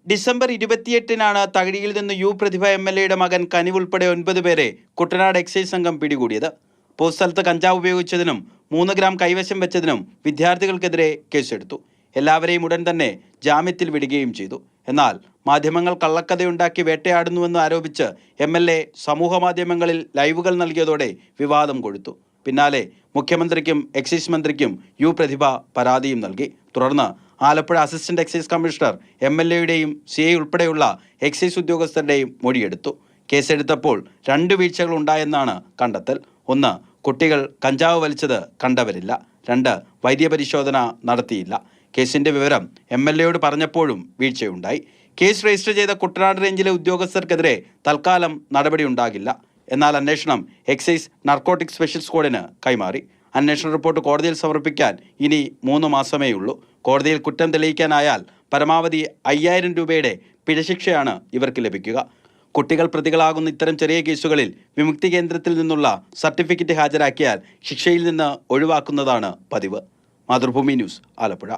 December 28-നാണ് തകഴിയിൽ നിന്ന് U പ്രതിഭ MLAയുടെ മകൻ കനിവ് ഉൾപ്പെടെ 9 പേരെ കുട്ടനാട് എക്സൈസ് സംഘം പിടികൂടിയത്. പൊതുസ്ഥലത്ത് കഞ്ചാവ് ഉപയോഗിച്ചതിനും 3 ഗ്രാം കൈവശം വെച്ചതിനും വിദ്യാർത്ഥികൾക്കെതിരെ കേസെടുത്തു. എല്ലാവരെയും ഉടൻ തന്നെ ജാമ്യത്തിൽ വിടുകയും ചെയ്തു. എന്നാൽ മാധ്യമങ്ങൾ കള്ളക്കഥയുണ്ടാക്കി വേട്ടയാടുന്നുവെന്ന് ആരോപിച്ച് MLA സമൂഹ മാധ്യമങ്ങളിൽ ലൈവുകൾ നൽകിയതോടെ വിവാദം കൊഴുത്തു. പിന്നാലെ മുഖ്യമന്ത്രിക്കും എക്സൈസ് മന്ത്രിക്കും യു പ്രതിഭ പരാതിയും നൽകി. തുടർന്ന് ആലപ്പുഴ അസിസ്റ്റന്റ് എക്സൈസ് കമ്മീഷണർ MLAയുടെയും CI ഉൾപ്പെടെയുള്ള എക്സൈസ് ഉദ്യോഗസ്ഥരുടെയും മൊഴിയെടുത്തു. കേസെടുത്തപ്പോൾ 2 വീഴ്ചകൾ ഉണ്ടായെന്നാണ് കണ്ടെത്തൽ. 1. കുട്ടികൾ കഞ്ചാവ് വലിച്ചത് കണ്ടവരില്ല. 2. വൈദ്യപരിശോധന നടത്തിയില്ല. കേസിന്റെ വിവരം MLAയോട് പറഞ്ഞപ്പോഴും വീഴ്ചയുണ്ടായി. കേസ് രജിസ്റ്റർ ചെയ്ത കുട്ടനാട് റേഞ്ചിലെ ഉദ്യോഗസ്ഥർക്കെതിരെ തൽക്കാലം നടപടി ഉണ്ടാകില്ല. എന്നാൽ അന്വേഷണം എക്സൈസ് നാർക്കോട്ടിക് സ്പെഷ്യൽ സ്ക്വാഡിന് കൈമാറി. അന്വേഷണ റിപ്പോർട്ട് കോടതിയിൽ സമർപ്പിക്കാൻ ഇനി 3 മാസമേ ഉള്ളൂ. കോടതിയിൽ കുറ്റം തെളിയിക്കാനായാൽ പരമാവധി 5000 രൂപയുടെ പിഴശിക്ഷയാണ് ഇവർക്ക് ലഭിക്കുക. കുട്ടികൾ പ്രതികളാകുന്ന ഇത്തരം ചെറിയ കേസുകളിൽ വിമുക്തി കേന്ദ്രത്തിൽ നിന്നുള്ള സർട്ടിഫിക്കറ്റ് ഹാജരാക്കിയാൽ ശിക്ഷയിൽ നിന്ന് ഒഴിവാക്കുന്നതാണ് പതിവ്. മാതൃഭൂമി ന്യൂസ്, ആലപ്പുഴ.